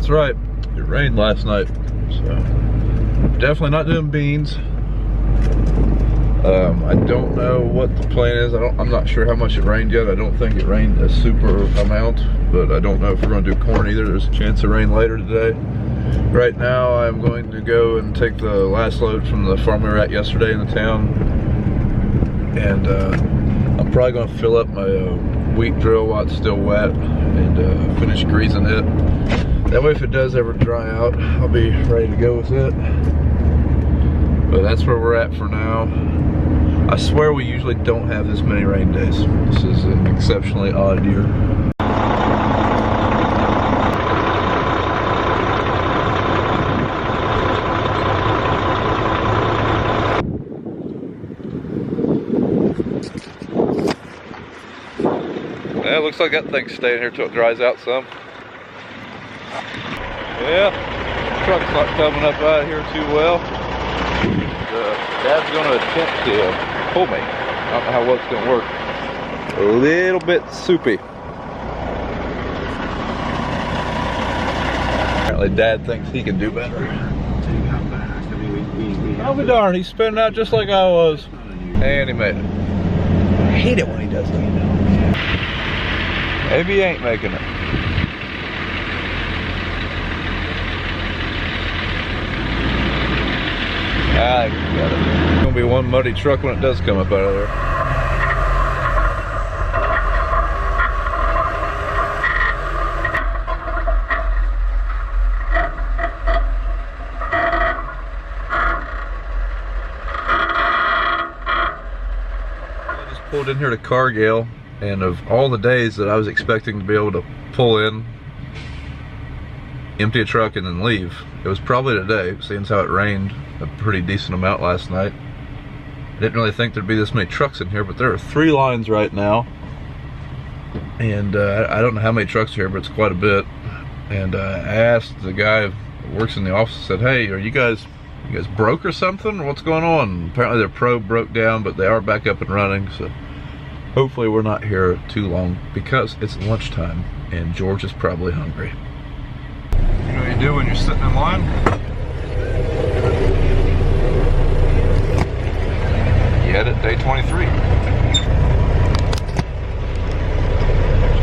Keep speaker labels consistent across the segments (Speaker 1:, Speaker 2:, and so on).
Speaker 1: That's right, it rained last night, so definitely not doing beans. I don't know what the plan is. I'm not sure how much it rained yet. I don't think it rained a super amount, but I don't know if we're going to do corn either. There's a chance of rain later today. Right now, I'm going to go and take the last load from the farm we were at yesterday in the town, and I'm probably going to fill up my wheat drill while it's still wet and finish greasing it. That way, if it does ever dry out, I'll be ready to go with it. But that's where we're at for now. I swear we usually don't have this many rain days. This is an exceptionally odd year. Yeah, it looks like that thing's staying here till it dries out some. Yeah, truck's not coming up out of here too well. Dad's gonna attempt to pull me. I don't know how well it's gonna work. A little bit soupy. Apparently Dad thinks he can do better. I'll be darned, he's spinning out just like I was. And he made it. I hate it when he does that. Maybe he ain't making it. I got it. It's gonna be one muddy truck when it does come up out of there. I just pulled in here to Cargill, and of all the days that I was expecting to be able to pull in, empty a truck and then leave, it was probably today, seeing as how it rained a pretty decent amount last night. I didn't really think there'd be this many trucks in here, but there are 3 lines right now, and I don't know how many trucks are here, but it's quite a bit. And I asked the guy who works in the office, said, hey, are you guys broke or something? What's going on? Apparently their probe broke down, but they are back up and running, so hopefully we're not here too long, because it's lunchtime and George is probably hungry. You know what you do when you're sitting in line? You edit day 23.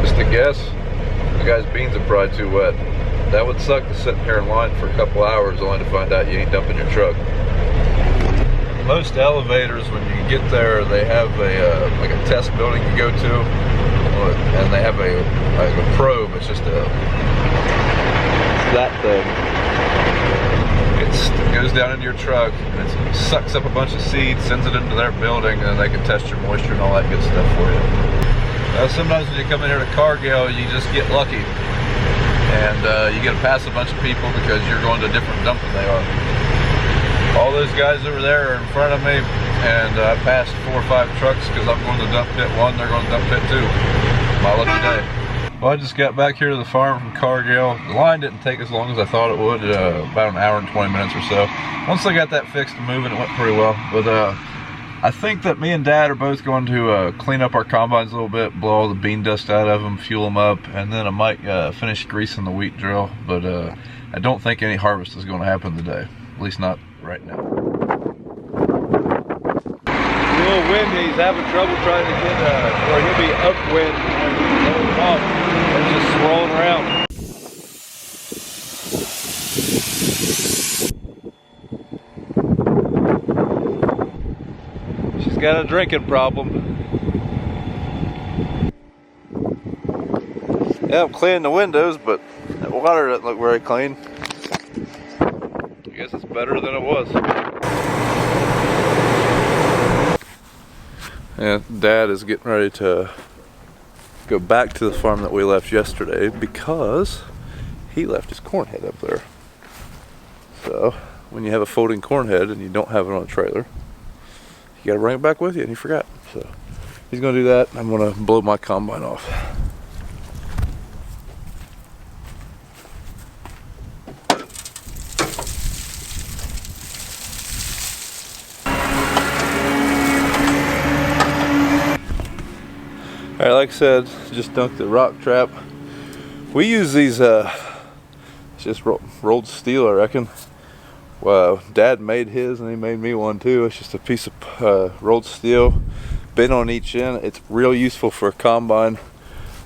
Speaker 1: Just a guess, the guy's beans are probably too wet. That would suck to sit here in line for a couple hours only to find out you ain't dumping your truck. Most elevators, when you get there, they have a like a test building you go to, and they have a probe. It's just that thing. It goes down into your truck and it sucks up a bunch of seed, sends it into their building, and then they can test your moisture and all that good stuff for you. Sometimes when you come in here to Cargill, you just get lucky, and you get to pass a bunch of people because you're going to a different dump than they are. All those guys over there are in front of me, and I passed 4 or 5 trucks because I'm going to dump pit 1, they're going to dump pit 2. My lucky day. Well, I just got back here to the farm from Cargill. The line didn't take as long as I thought it would, about an hour and 20 minutes or so. Once I got that fixed and moving, it went pretty well. But I think that me and Dad are both going to clean up our combines a little bit, blow all the bean dust out of them, fuel them up, and then I might finish greasing the wheat drill. But I don't think any harvest is going to happen today, at least not right now. A little windy, he's having trouble trying to get, or he'll be upwind and going off and just swirling around. She's got a drinking problem. Yeah, I'm cleaning the windows, but that water doesn't look very clean. I guess it's better than it was. And Dad is getting ready to go back to the farm that we left yesterday because he left his corn head up there. So when you have a folding corn head and you don't have it on a trailer, you gotta bring it back with you, and he forgot. So he's gonna do that. I'm gonna blow my combine off. Alright, like I said, just dunked the rock trap. We use these just rolled steel, I reckon. Well, Dad made his and he made me one too. It's just a piece of rolled steel, bent on each end. It's real useful for a combine.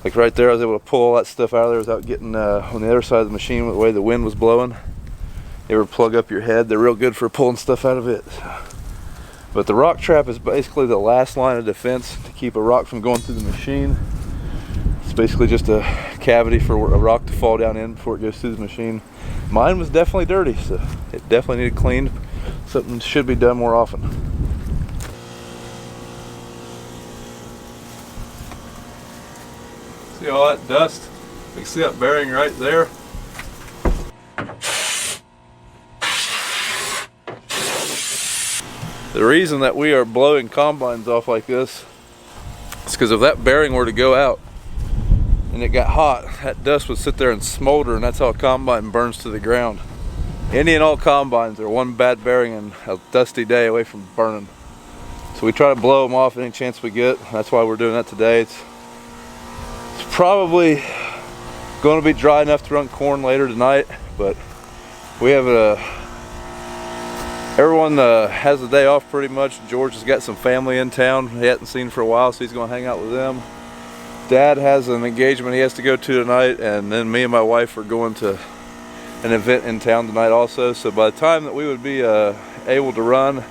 Speaker 1: Like right there, I was able to pull all that stuff out of there without getting on the other side of the machine with the way the wind was blowing. You ever plug up your head? They're real good for pulling stuff out of it. But the rock trap is basically the last line of defense to keep a rock from going through the machine. It's basically just a cavity for a rock to fall down in before it goes through the machine. Mine was definitely dirty, so it definitely needed cleaned. Something should be done more often. See all that dust? You can see that bearing right there. The reason that we are blowing combines off like this is because if that bearing were to go out and it got hot, that dust would sit there and smolder, and that's how a combine burns to the ground. Any and all combines are one bad bearing and a dusty day away from burning. So we try to blow them off any chance we get. That's why we're doing that today. It's probably going to be dry enough to run corn later tonight, but we have everyone has the day off pretty much. George has got some family in town he hadn't seen for a while, so he's going to hang out with them. Dad has an engagement he has to go to tonight, and then me and my wife are going to an event in town tonight also. So by the time that we would be able to run,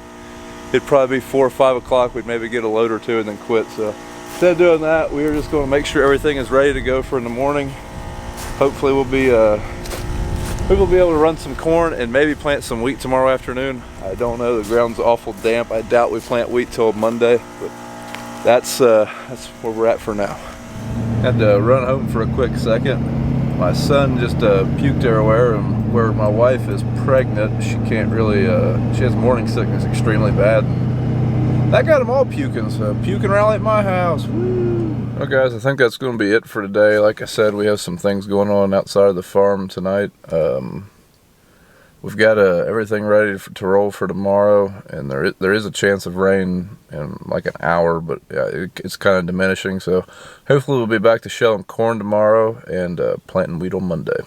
Speaker 1: it'd probably be 4 or 5 o'clock. We'd maybe get a load or two and then quit. So instead of doing that, we are just going to make sure everything is ready to go for in the morning. Hopefully we'll be able to run some corn and maybe plant some wheat tomorrow afternoon. I don't know, the ground's awful damp. I doubt we plant wheat till Monday, but that's where we're at for now. Had to run home for a quick second. My son just puked everywhere, and where my wife is pregnant, she can't really, she has morning sickness extremely bad. That got them all puking, so puking rally at my house. Woo! Well guys, I think that's going to be it for today. Like I said, we have some things going on outside of the farm tonight. We've got everything ready to roll for tomorrow, and there is a chance of rain in like an hour, but yeah, it's kind of diminishing. So hopefully we'll be back to shelling corn tomorrow and planting wheat on Monday.